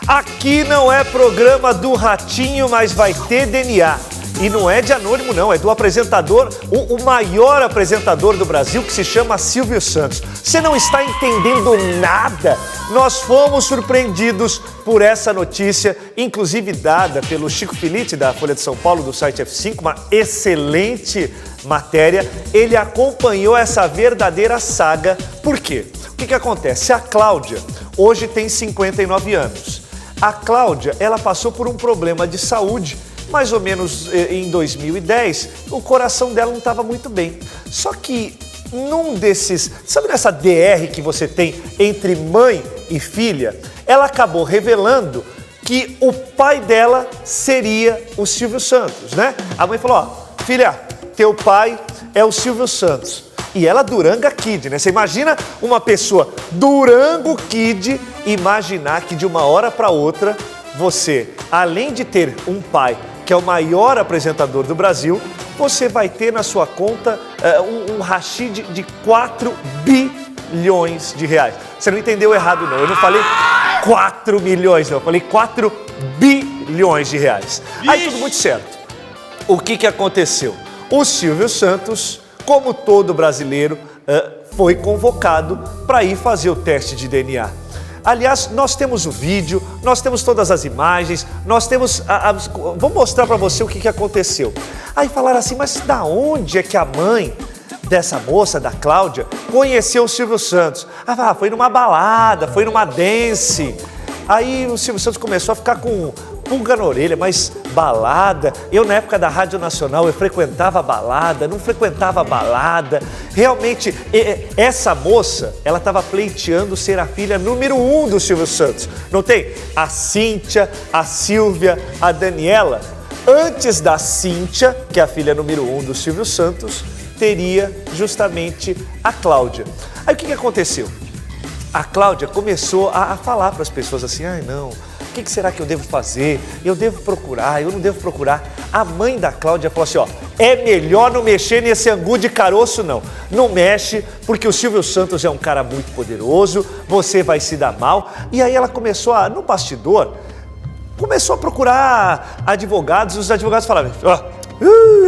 Aqui não é programa do Ratinho, mas vai ter DNA. E não é de anônimo não, é do apresentador, o maior apresentador do Brasil, que se chama Silvio Santos. Você não está entendendo nada? Nós fomos surpreendidos por essa notícia, inclusive dada pelo Chico Filitti, da Folha de São Paulo, do site F5, uma excelente matéria. Ele acompanhou essa verdadeira saga. Por quê? O que acontece? A Cláudia hoje tem 59 anos. A Cláudia, ela passou por um problema de saúde, mais ou menos em 2010, o coração dela não estava muito bem. Só que num desses, sabe nessa DR que você tem entre mãe e filha, ela acabou revelando que o pai dela seria o Silvio Santos, né? A mãe falou, ó, filha, teu pai é o Silvio Santos. E ela Duranga Kid, né? Você imagina uma pessoa Durango Kid imaginar que de uma hora para outra você, além de ter um pai que é o maior apresentador do Brasil, você vai ter na sua conta um rachid de 4 bilhões de reais. Você não entendeu errado não, eu não falei 4 milhões não, eu falei 4 bilhões de reais. Aí tudo muito certo. O que aconteceu? O Silvio Santos, como todo brasileiro, foi convocado para ir fazer o teste de DNA. Aliás, nós temos o vídeo, nós temos todas as imagens, nós temos... Vou mostrar para você o que aconteceu. Aí falaram assim, mas da onde é que a mãe dessa moça, da Cláudia, conheceu o Silvio Santos? Ah, foi numa balada, foi numa dance. Aí o Silvio Santos começou a ficar com pulga na orelha, mas balada, eu na época da Rádio Nacional, eu frequentava balada, não frequentava balada, realmente, essa moça, ela estava pleiteando ser a filha número 1 do Silvio Santos, não tem? A Cíntia, a Silvia, a Daniela, antes da Cíntia, que é a filha número 1 do Silvio Santos, teria justamente a Cláudia. Aí o que aconteceu? A Cláudia começou a falar para as pessoas assim, ai não, o que será que eu devo fazer? Eu devo procurar, eu não devo procurar. A mãe da Cláudia falou assim, ó, é melhor não mexer nesse angu de caroço não. Não mexe, porque o Silvio Santos é um cara muito poderoso, você vai se dar mal. E aí ela começou no bastidor, começou a procurar advogados, os advogados falavam, ó,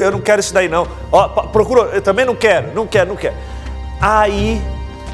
eu não quero isso daí não. Ó, procurou, eu também não quero. Aí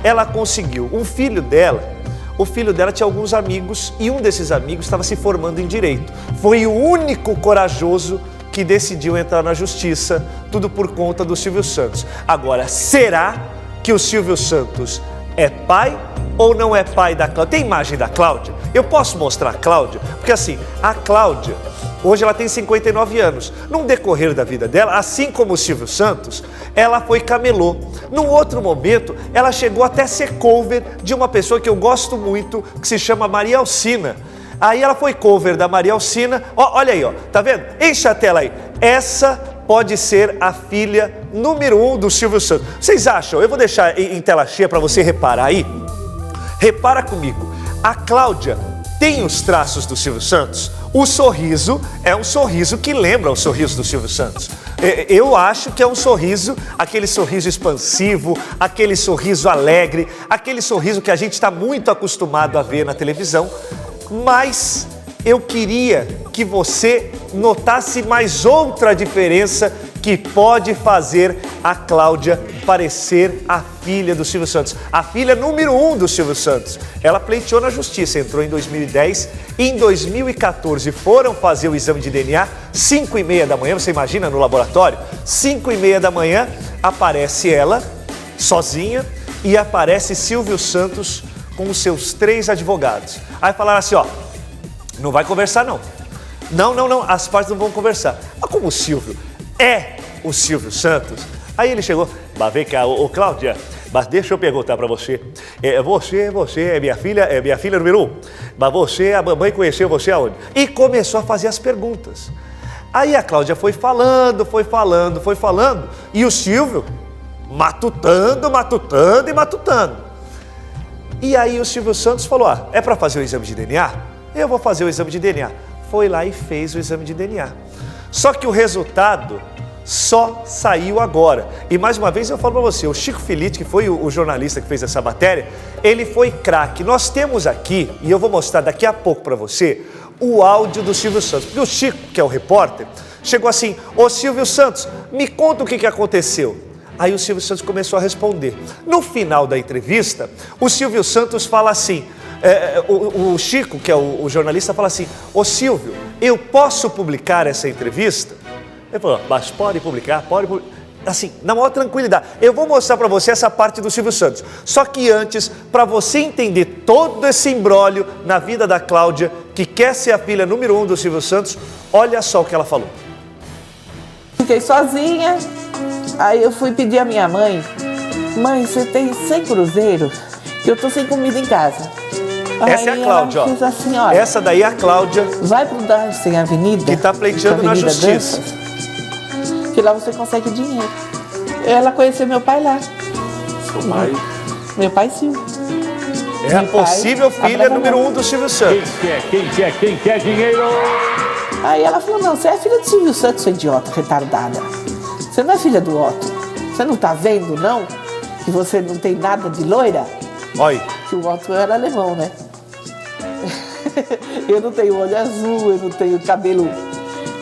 ela conseguiu, o filho dela tinha alguns amigos e um desses amigos estava se formando em direito. Foi o único corajoso que decidiu entrar na justiça, tudo por conta do Silvio Santos. Agora, será que o Silvio Santos é pai ou não é pai da Cláudia? Tem imagem da Cláudia? Eu posso mostrar a Cláudia? Porque assim, a Cláudia, hoje ela tem 59 anos. No decorrer da vida dela, assim como o Silvio Santos, ela foi camelô. Num outro momento, ela chegou até ser cover de uma pessoa que eu gosto muito, que se chama Maria Alcina. Aí ela foi cover da Maria Alcina. Ó, olha aí, ó, tá vendo? Enche a tela aí. Essa pode ser a filha número 1 do Silvio Santos. Vocês acham? Eu vou deixar em tela cheia para você reparar aí. Repara comigo. A Cláudia tem os traços do Silvio Santos? O sorriso é um sorriso que lembra o sorriso do Silvio Santos. Eu acho que é um sorriso, aquele sorriso expansivo, aquele sorriso alegre, aquele sorriso que a gente está muito acostumado a ver na televisão, mas eu queria que você notasse mais outra diferença que pode fazer a Cláudia parecer a filha do Silvio Santos, a filha número 1 do Silvio Santos. Ela pleiteou na justiça, entrou em 2010, em 2014 foram fazer o exame de DNA, 5h30 da manhã, você imagina no laboratório? 5h30 da manhã, aparece ela, sozinha, e aparece Silvio Santos com os seus 3 advogados. Aí falaram assim, ó, não vai conversar não. Não, as partes não vão conversar. Mas como o Silvio é o Silvio Santos, aí ele chegou, mas vem cá, ô Cláudia, mas deixa eu perguntar para você, você é minha filha número 1, mas você, a mamãe conheceu você aonde? E começou a fazer as perguntas. Aí a Cláudia foi falando, e o Silvio matutando. E aí o Silvio Santos falou, é para fazer o exame de DNA? Eu vou fazer o exame de DNA. Foi lá e fez o exame de DNA. Só que o resultado só saiu agora. E mais uma vez eu falo para você, o Chico Filitti, que foi o jornalista que fez essa matéria, ele foi craque. Nós temos aqui, e eu vou mostrar daqui a pouco para você, o áudio do Silvio Santos. Porque o Chico, que é o repórter, chegou assim: ô Silvio Santos, me conta o que aconteceu. Aí o Silvio Santos começou a responder. No final da entrevista, o Silvio Santos fala assim, o Chico, que é o jornalista, fala assim: ô Silvio, eu posso publicar essa entrevista? Ele falou: mas pode publicar, assim, na maior tranquilidade. Eu vou mostrar para você essa parte do Silvio Santos. Só que antes, para você entender todo esse imbróglio na vida da Cláudia, que quer ser a filha número 1 do Silvio Santos, olha só o que ela falou. Fiquei sozinha, aí eu fui pedir à minha mãe: mãe, você tem 100 cruzeiros? Que eu tô sem comida em casa. Essa é a Cláudia, ó. Assim, olha, essa daí é a Cláudia. Vai pro Darcy Avenida. Que tá pleiteando na justiça. Que lá você consegue dinheiro. Ela conheceu meu pai lá. Seu pai? Meu pai, Silvio. É a possível filha número 1 do Silvio Santos. Quem quer dinheiro? Aí ela falou: não, você é filha do Silvio Santos, seu idiota, retardada. Você não é filha do Otto. Você não tá vendo, não? Que você não tem nada de loira? Olha. Que o Otto era alemão, né? Eu não tenho olho azul, eu não tenho cabelo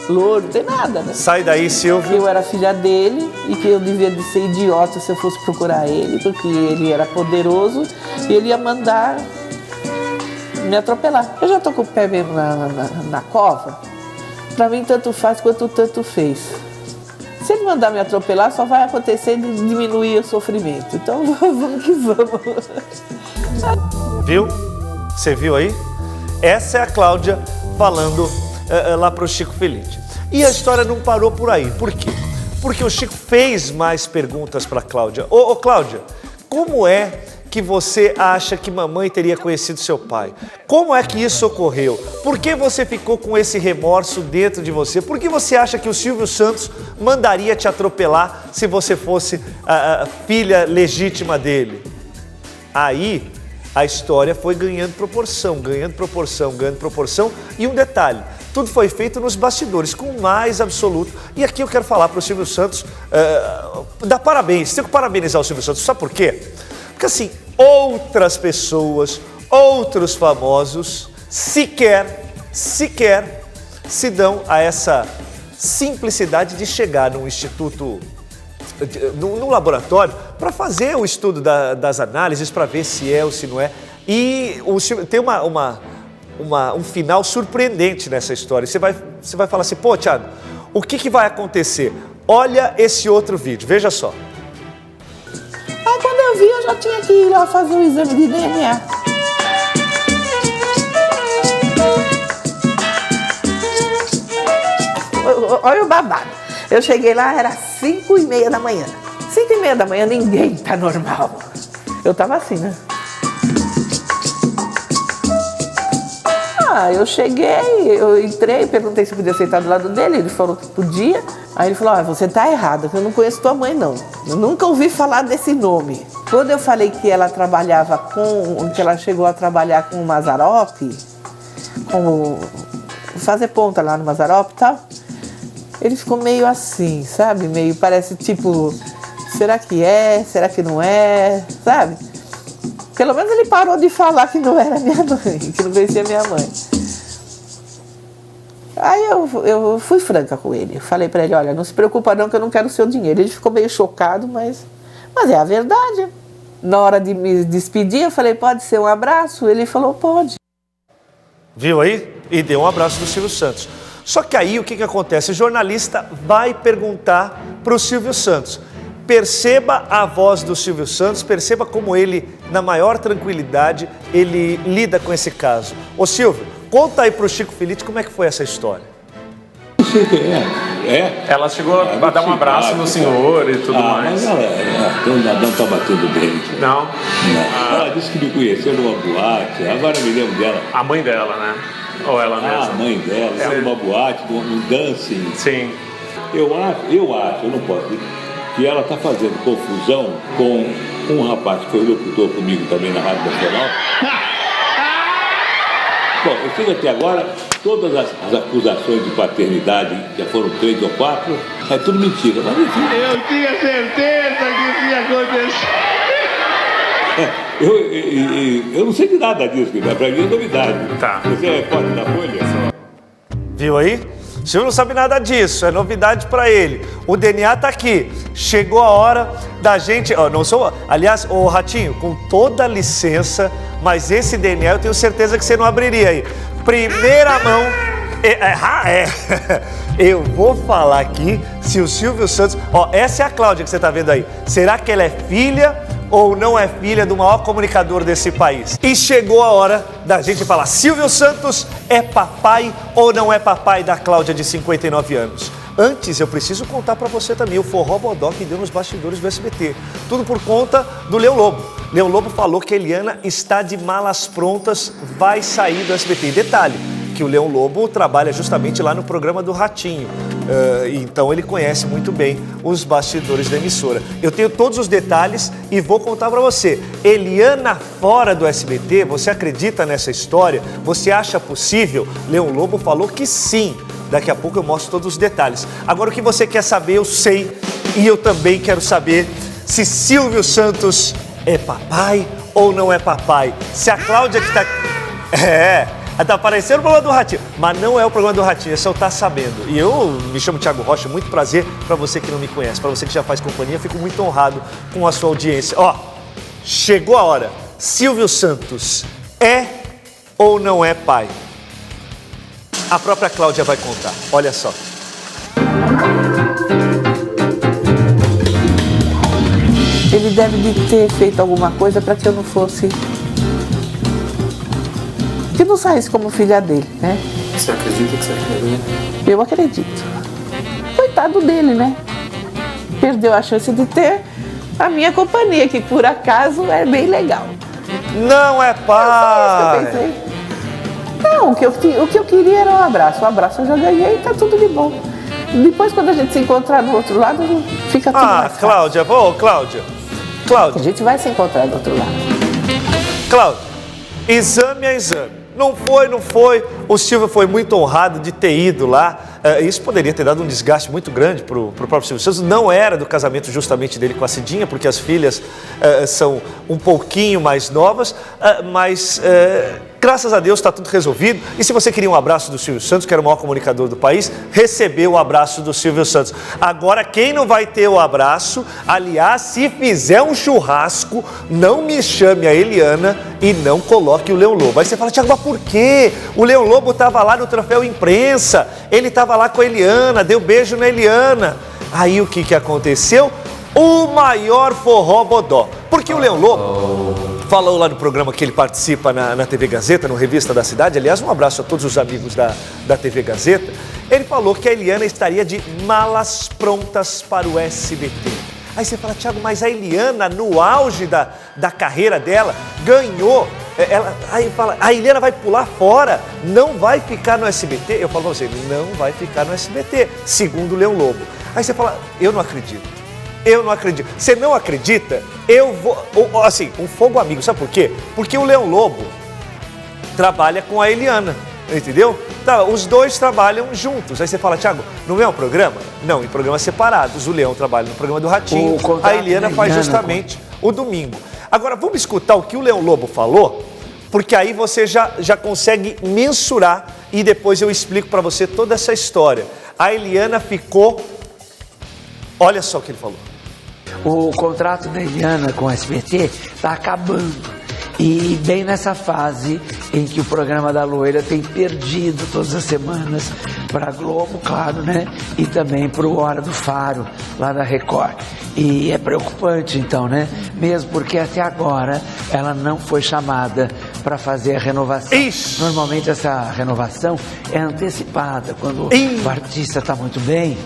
louro, não tem nada, né? Sai daí, Silvio. Eu era filha dele e que eu devia de ser idiota se eu fosse procurar ele, porque ele era poderoso e ele ia mandar me atropelar. Eu já tô com o pé mesmo na cova. Pra mim, tanto faz quanto tanto fez. Se ele mandar me atropelar, só vai acontecer de diminuir o sofrimento. Então, vamos que vamos. Viu? Você viu aí? Essa é a Cláudia falando lá pro Chico Filitti. E a história não parou por aí. Por quê? Porque o Chico fez mais perguntas para Cláudia. Ô Cláudia, como é que você acha que mamãe teria conhecido seu pai? Como é que isso ocorreu? Por que você ficou com esse remorso dentro de você? Por que você acha que o Silvio Santos mandaria te atropelar se você fosse a filha legítima dele? Aí a história foi ganhando proporção. E um detalhe, tudo foi feito nos bastidores, com o mais absoluto. E aqui eu quero falar para o Silvio Santos, dar parabéns, tenho que parabenizar o Silvio Santos. Sabe por quê? Porque assim, outras pessoas, outros famosos, sequer se dão a essa simplicidade de chegar num instituto, num laboratório, para fazer o estudo das análises, para ver se é ou se não é. E tem um final surpreendente nessa história. Você vai falar assim: pô, Thiago, o que vai acontecer? Olha esse outro vídeo, veja só. Quando eu vi, eu já tinha que ir lá fazer o exame de DNA. Olha o babado. Eu cheguei lá, era 5h30 da manhã. 5h30 da manhã, ninguém tá normal. Eu tava assim, né? Eu cheguei, eu entrei, perguntei se podia sentar do lado dele, ele falou que podia. Aí ele falou: você tá errada, eu não conheço tua mãe, não. Eu nunca ouvi falar desse nome. Quando eu falei que ela trabalhava que ela chegou a trabalhar com o Mazzaropi, fazer ponta lá no Mazzaropi e tal, ele ficou meio assim, sabe? Meio, parece tipo, será que é, será que não é, sabe? Pelo menos ele parou de falar que não era minha mãe, que não conhecia minha mãe. Aí eu fui franca com ele. Eu falei pra ele: olha, não se preocupa não, que eu não quero o seu dinheiro. Ele ficou meio chocado, mas é a verdade. Na hora de me despedir, eu falei: pode ser um abraço? Ele falou: pode. Viu aí? E deu um abraço do Silvio Santos. Só que aí o que acontece? O jornalista vai perguntar pro Silvio Santos. Perceba a voz do Silvio Santos, perceba como ele, na maior tranquilidade, ele lida com esse caso. Ô Silvio, conta aí pro Chico Filitti como é que foi essa história. Não sei quem é. Ela chegou a dar um abraço no senhor e tudo mais. Mas ela não tá batendo dente. Não? Ela disse que me conheceu numa boate, agora eu me lembro dela. A mãe dela, né? Ou ela mesma? A mãe dela, foi numa boate, num dancing. Sim. Eu acho, eu não posso dizer, que ela está fazendo confusão com um rapaz que foi locutor comigo também na Rádio Nacional. Bom, eu sei que até agora todas as acusações de paternidade, já foram 3 ou 4, é tudo mentira. Mas enfim. Eu tinha certeza que isso ia acontecer. Eu não sei de nada disso, pra mim é novidade. Tá. Você é repórter da Folha? Viu aí? O senhor não sabe nada disso, é novidade pra ele. O DNA tá aqui. Chegou a hora da gente... não sou... Aliás, ô Ratinho, com toda licença, mas esse DNA eu tenho certeza que você não abriria aí. Primeira mão... Eu vou falar aqui se o Silvio Santos... essa é a Cláudia que você tá vendo aí. Será que ela é filha ou não é filha do maior comunicador desse país? E chegou a hora da gente falar, Silvio Santos é papai ou não é papai da Cláudia de 59 anos? Antes, eu preciso contar pra você também o forró bodó que deu nos bastidores do SBT. Tudo por conta do Leão Lobo. Leão Lobo falou que a Eliana está de malas prontas, vai sair do SBT. E detalhe, que o Leão Lobo trabalha justamente lá no programa do Ratinho. Então ele conhece muito bem os bastidores da emissora. Eu tenho todos os detalhes e vou contar pra você. Eliana fora do SBT, você acredita nessa história? Você acha possível? Leão Lobo falou que sim. Daqui a pouco eu mostro todos os detalhes. Agora o que você quer saber, eu sei. E eu também quero saber se Silvio Santos é papai ou não é papai. Se a Cláudia que tá... Tá parecendo o programa do Ratinho, mas não é o programa do Ratinho, esse eu tá sabendo. E eu me chamo Thiago Rocha, muito prazer para você que não me conhece, para você que já faz companhia, fico muito honrado com a sua audiência. Chegou a hora. Silvio Santos é ou não é pai? A própria Cláudia vai contar, olha só. Ele deve de ter feito alguma coisa para que eu não fosse... que não saísse como filha dele, né? Você acredita que você é filha dele? Eu acredito. Coitado dele, né? Perdeu a chance de ter a minha companhia, que por acaso é bem legal. Não é pai! Eu pensei. Não, o que eu queria era um abraço. O abraço eu já ganhei e tá tudo de bom. Depois, quando a gente se encontrar do outro lado, fica tudo mais fácil. Cláudia, Cláudia. A gente vai se encontrar do outro lado. Cláudia, exame é exame. Não foi. O Silvio foi muito honrado de ter ido lá. Isso poderia ter dado um desgaste muito grande para o próprio Silvio Santos. Não era do casamento justamente dele com a Cidinha, porque as filhas são um pouquinho mais novas, mas graças a Deus está tudo resolvido. E se você queria um abraço do Silvio Santos, que era o maior comunicador do país, recebeu o abraço do Silvio Santos. Agora, quem não vai ter o abraço, aliás, se fizer um churrasco, não me chame a Eliana e não coloque o Leão Lobo. Aí você fala, Thiago, mas por quê? O Leão Lobo estava lá no troféu imprensa, ele estava lá com a Eliana, deu beijo na Eliana. Aí o que aconteceu? O maior forró bodó. Porque o Leão Lobo falou lá no programa que ele participa na TV Gazeta, no Revista da Cidade. Aliás, um abraço a todos os amigos da TV Gazeta. Ele falou que a Eliana estaria de malas prontas para o SBT. Aí você fala, Thiago, mas a Eliana, no auge da carreira dela, ganhou. Aí fala, a Eliana vai pular fora, não vai ficar no SBT. Eu falo pra você, não vai ficar no SBT, segundo o Leão Lobo. Aí você fala, eu não acredito. Você não acredita? Eu vou... Assim, um fogo amigo, sabe por quê? Porque o Leão Lobo trabalha com a Eliana, entendeu? Tá, os dois trabalham juntos. Aí você fala, Thiago, no mesmo programa? Não, em programas separados. O Leão trabalha no programa do Ratinho, a Eliana faz justamente o domingo. Agora, vamos escutar o que o Leão Lobo falou, porque aí você já consegue mensurar e depois eu explico para você toda essa história. A Eliana ficou... Olha só o que ele falou. O contrato da Eliana com o SBT está acabando. E bem nessa fase em que o programa da Loira tem perdido todas as semanas para a Globo, claro, né? E também para o Hora do Faro, lá da Record. E é preocupante, então, né? Mesmo porque até agora ela não foi chamada para fazer a renovação. Ixi. Normalmente essa renovação é antecipada, quando o artista está muito bem.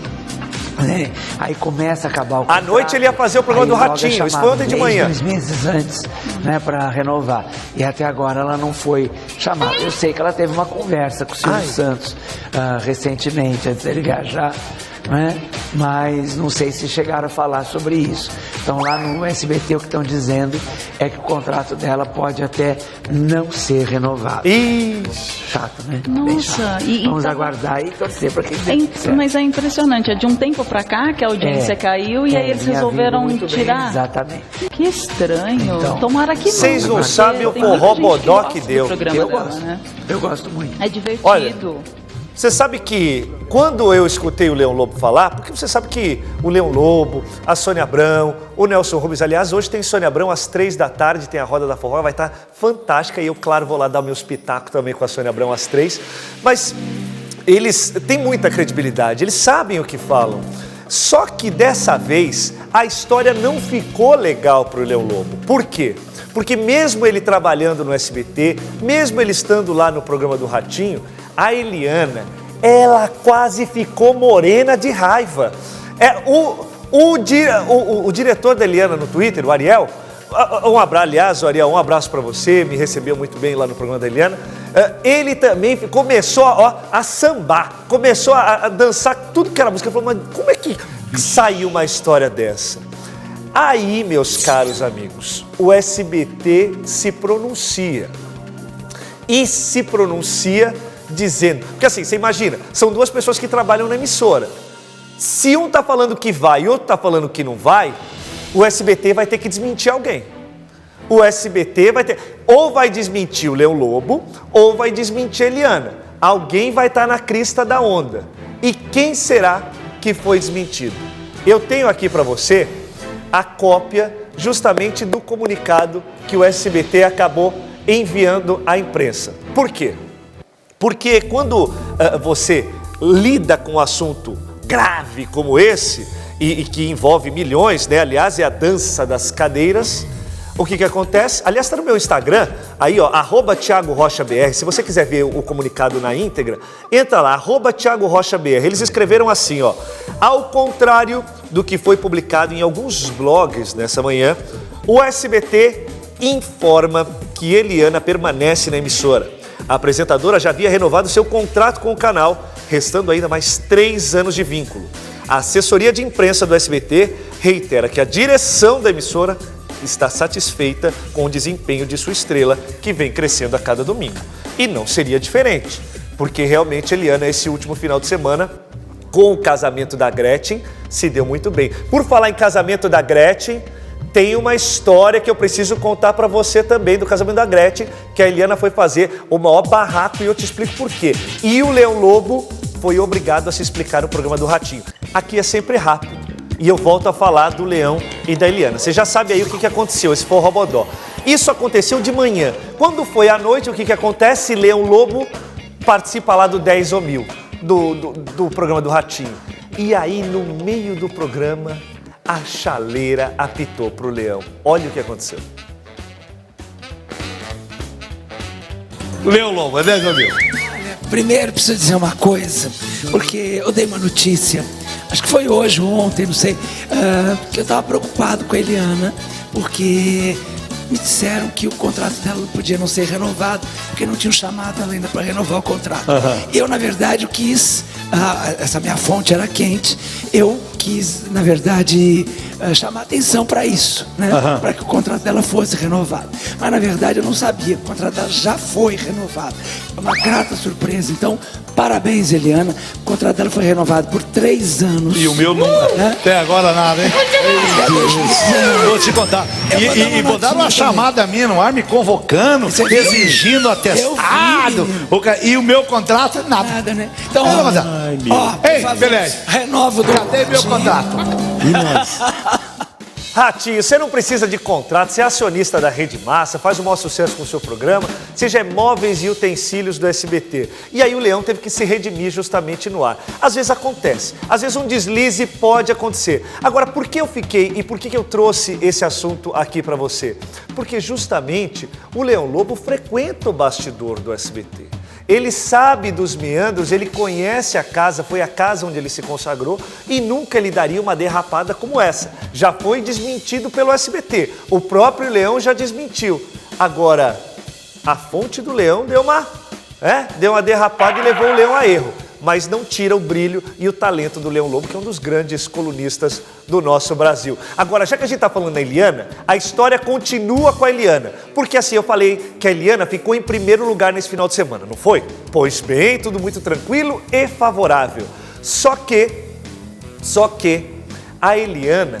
Né? Aí começa a acabar o contrato. À noite ele ia fazer o programa do Ratinho, isso foi ontem de manhã. 2 meses antes, né, para renovar. E até agora ela não foi chamada. Eu sei que ela teve uma conversa com o Silvio Santos recentemente, antes dele viajar né? Mas não sei se chegaram a falar sobre isso. Então lá no SBT o que estão dizendo é que o contrato dela pode até não ser renovado. Chato, né? Nossa, vamos aguardar e torcer para que dê certo. Mas é impressionante, é de um tempo pra cá que a audiência caiu e aí eles resolveram tirar. Bem, exatamente. Que estranho. Então, tomara que não. Vocês não sabem o forró bodó que deu. Eu gosto, né? Eu gosto muito. É divertido. Olha, você sabe que quando eu escutei o Leão Lobo falar, porque você sabe que o Leão Lobo, a Sônia Abrão, o Nelson Rubens, aliás, hoje tem Sônia Abrão às 3h, tem a Roda da Forró, vai estar fantástica e eu, claro, vou lá dar o meu espetáculo também com a Sônia Abrão às 3h, mas eles têm muita credibilidade, eles sabem o que falam. Só que dessa vez a história não ficou legal para o Leão Lobo. Por quê? Porque mesmo ele trabalhando no SBT, mesmo ele estando lá no programa do Ratinho, a Eliana, ela quase ficou morena de raiva. O diretor da Eliana no Twitter, o Ariel, aliás, Ariel, um abraço para você, me recebeu muito bem lá no programa da Eliana. Ele também começou a sambar, começou a dançar tudo que era música. Ele falou, mas como é que saiu uma história dessa? Aí, meus caros amigos, o SBT se pronuncia. E se pronuncia dizendo... Porque assim, você imagina, são duas pessoas que trabalham na emissora. Se um está falando que vai e outro está falando que não vai, o SBT vai ter que desmentir alguém. O SBT vai ter... Ou vai desmentir o Leão Lobo, ou vai desmentir a Eliana. Alguém vai estar na crista da onda. E quem será que foi desmentido? Eu tenho aqui para você a cópia justamente do comunicado que o SBT acabou enviando à imprensa. Por quê? Porque quando você lida com um assunto grave como esse, e que envolve milhões, né? Aliás, é a dança das cadeiras, o que acontece? Aliás, está no meu Instagram, aí ó, @ThiagoRochaBR, se você quiser ver o comunicado na íntegra, entra lá, @ThiagoRochaBR. Eles escreveram assim, ó, ao contrário do que foi publicado em alguns blogs nessa manhã, o SBT informa que Eliana permanece na emissora. A apresentadora já havia renovado seu contrato com o canal, restando ainda mais 3 anos de vínculo. A assessoria de imprensa do SBT reitera que a direção da emissora está satisfeita com o desempenho de sua estrela, que vem crescendo a cada domingo. E não seria diferente, porque realmente Eliana, esse último final de semana, com o casamento da Gretchen, se deu muito bem. Por falar em casamento da Gretchen, tem uma história que eu preciso contar para você também do casamento da Gretchen, que a Eliana foi fazer o maior barraco e eu te explico por quê. E o Leão Lobo foi obrigado a se explicar no programa do Ratinho. Aqui é sempre rápido e eu volto a falar do Leão e da Eliana. Você já sabe aí o que aconteceu, esse forró bodó. Isso aconteceu de manhã. Quando foi à noite, o que acontece? Leão Lobo participa lá do 10 ou 1000, do programa do Ratinho. E aí, no meio do programa, a chaleira apitou pro Leão. Olha o que aconteceu. Leão Lobo, é 10 ou 1000? Primeiro, preciso dizer uma coisa, porque eu dei uma notícia, acho que foi hoje ou ontem, não sei, que eu estava preocupado com a Eliana, porque me disseram que o contrato dela não podia não ser renovado, porque não tinham chamado ela ainda para renovar o contrato. Eu, na verdade, eu quis, essa minha fonte era quente, eu quis, na verdade, chamar atenção para isso, né? Para que o contrato dela fosse renovado. Mas, na verdade, eu não sabia, o contrato dela já foi renovado. É uma grata surpresa. Então, parabéns, Eliana. O contrato dela foi renovado por 3 anos. E o meu não. Até agora nada, hein? Vou te contar. E botaram uma chamada minha no ar, me convocando, exigindo atestado. E o meu contrato, nada. Nada, né? Então, ei, beleza. Renova do... Cadê meu contrato? E nós? Ratinho, você não precisa de contrato, você é acionista da Rede Massa, faz o maior sucesso com o seu programa, seja móveis e utensílios do SBT. E aí o Leão teve que se redimir justamente no ar. Às vezes acontece, às vezes um deslize pode acontecer. Agora, por que eu fiquei e por que eu trouxe esse assunto aqui para você? Porque justamente o Leão Lobo frequenta o bastidor do SBT. Ele sabe dos meandros, ele conhece a casa, foi a casa onde ele se consagrou e nunca lhe daria uma derrapada como essa. Já foi desmentido pelo SBT, o próprio Leão já desmentiu. Agora, a fonte do Leão deu uma derrapada e levou o Leão a erro. mas não tira o brilho e o talento do Leão Lobo, que é um dos grandes colunistas do nosso Brasil. Agora, já que a gente está falando da Eliana, a história continua com a Eliana, porque assim eu falei que a Eliana ficou em primeiro lugar nesse final de semana, não foi? Pois bem, tudo muito tranquilo e favorável. Só que a Eliana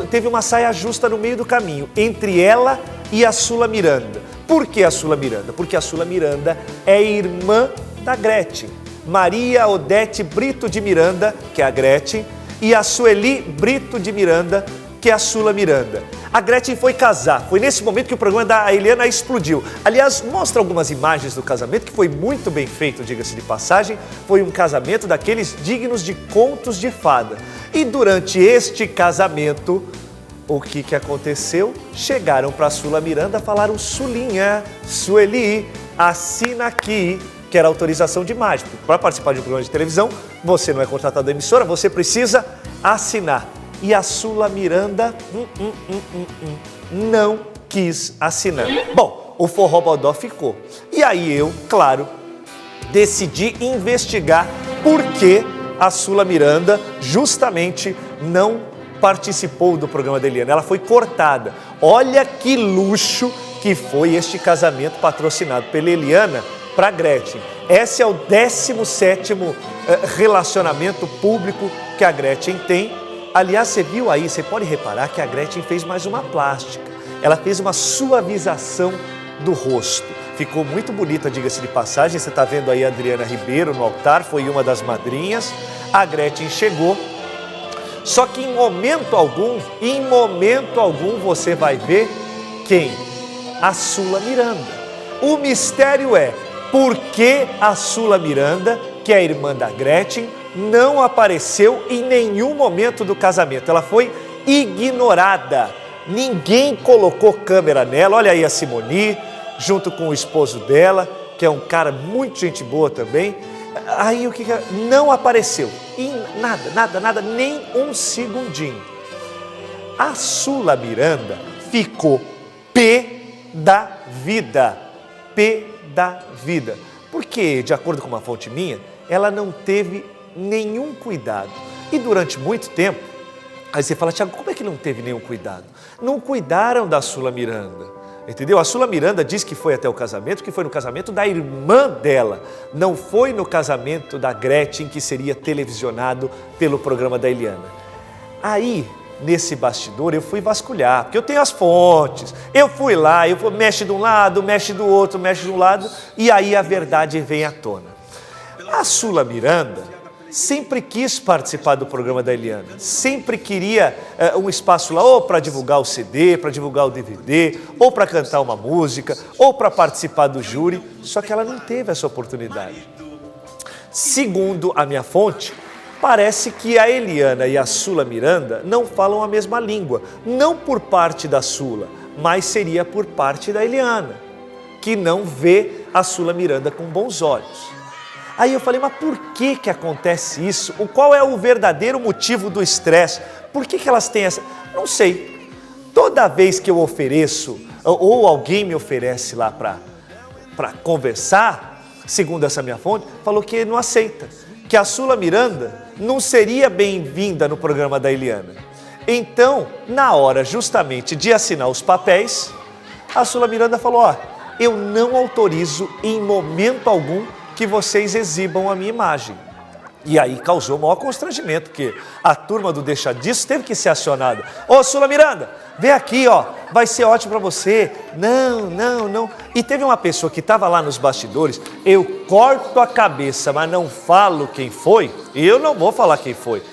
teve uma saia justa no meio do caminho, entre ela e a Sula Miranda. Por que a Sula Miranda? Porque a Sula Miranda é irmã da Gretchen. Maria Odete Brito de Miranda, que é a Gretchen, e a Sueli Brito de Miranda, que é a Sula Miranda. A Gretchen foi casar, foi nesse momento que o programa da Eliana explodiu. Aliás, mostra algumas imagens do casamento, que foi muito bem feito, diga-se de passagem. Foi um casamento daqueles dignos de contos de fada. E durante este casamento, o que aconteceu? Chegaram para a Sula Miranda, falaram: Sulinha, Sueli, assina aqui. Que era autorização de imagem. Para participar de um programa de televisão, você não é contratado da emissora, você precisa assinar. E a Sula Miranda não quis assinar. Bom, o Forrobodó ficou. E aí eu, claro, decidi investigar por que a Sula Miranda justamente não participou do programa da Eliana. Ela foi cortada. Olha que luxo que foi este casamento patrocinado pela Eliana para Gretchen. Esse é o 17º relacionamento público que a Gretchen tem. Aliás, você viu aí, você pode reparar que a Gretchen fez mais uma plástica. Ela fez uma suavização do rosto. Ficou muito bonita, diga-se de passagem. Você está vendo aí a Adriana Ribeiro no altar, foi uma das madrinhas. A Gretchen chegou. Só que em momento algum você vai ver quem? A Sula Miranda. O mistério é por que a Sula Miranda, que é a irmã da Gretchen, não apareceu em nenhum momento do casamento. Ela foi ignorada. Ninguém colocou câmera nela. Olha aí a Simoni, junto com o esposo dela, que é um cara muito gente boa também. Aí o que não apareceu? E nada, nem um segundinho. A Sula Miranda ficou pé da vida. Porque, de acordo com uma fonte minha, ela não teve nenhum cuidado. E durante muito tempo, aí você fala: Thiago, como é que não teve nenhum cuidado? Não cuidaram da Sula Miranda, entendeu? A Sula Miranda diz que foi até o casamento, que foi no casamento da irmã dela. Não foi no casamento da Gretchen, que seria televisionado pelo programa da Eliana. Aí, nesse bastidor, eu fui vasculhar, porque eu tenho as fontes. Eu fui lá, mexe de um lado, mexe do outro, mexe de um lado, e aí a verdade vem à tona. A Sula Miranda sempre quis participar do programa da Eliana, sempre queria um espaço lá, ou para divulgar o CD, para divulgar o DVD, ou para cantar uma música, ou para participar do júri, só que ela não teve essa oportunidade. Segundo a minha fonte, parece que a Eliana e a Sula Miranda não falam a mesma língua, não por parte da Sula, mas seria por parte da Eliana, que não vê a Sula Miranda com bons olhos. Aí eu falei: mas por que acontece isso? Qual é o verdadeiro motivo do estresse? Por que elas têm essa... Não sei. Toda vez que eu ofereço, ou alguém me oferece lá para conversar, segundo essa minha fonte, falou que não aceita, que a Sula Miranda não seria bem-vinda no programa da Eliana. Então, na hora justamente de assinar os papéis, a Sula Miranda falou: ó, eu não autorizo em momento algum que vocês exibam a minha imagem. E aí causou o maior constrangimento, porque a turma do Deixa Disso teve que ser acionada. Ô, Sula Miranda, vem aqui, ó, vai ser ótimo para você. Não. E teve uma pessoa que estava lá nos bastidores, eu corto a cabeça, mas não falo quem foi, e eu não vou falar quem foi.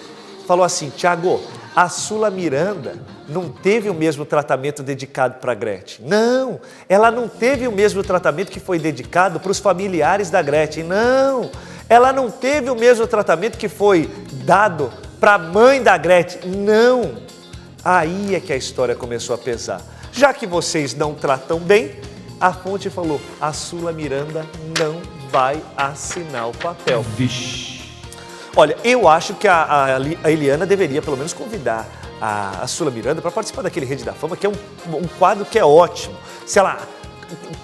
Falou assim: Thiago, a Sula Miranda não teve o mesmo tratamento dedicado para a Gretchen. Não, ela não teve o mesmo tratamento que foi dedicado para os familiares da Gretchen. Não, ela não teve o mesmo tratamento que foi dado para a mãe da Gretchen. Não. Aí é que a história começou a pesar. Já que vocês não tratam bem, a fonte falou: a Sula Miranda não vai assinar o papel. Vixe. Olha, eu acho que a Eliana deveria pelo menos convidar a Sula Miranda para participar daquele Rede da Fama, que é um quadro que é ótimo. Se ela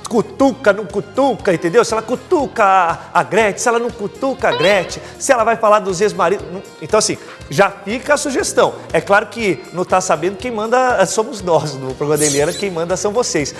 cutuca, não cutuca, entendeu? Se ela cutuca a Gretchen, se ela não cutuca a Gretchen, se ela vai falar dos ex-maridos. Então, assim, já fica a sugestão. É claro que não está sabendo quem manda somos nós, no programa da Eliana, quem manda são vocês.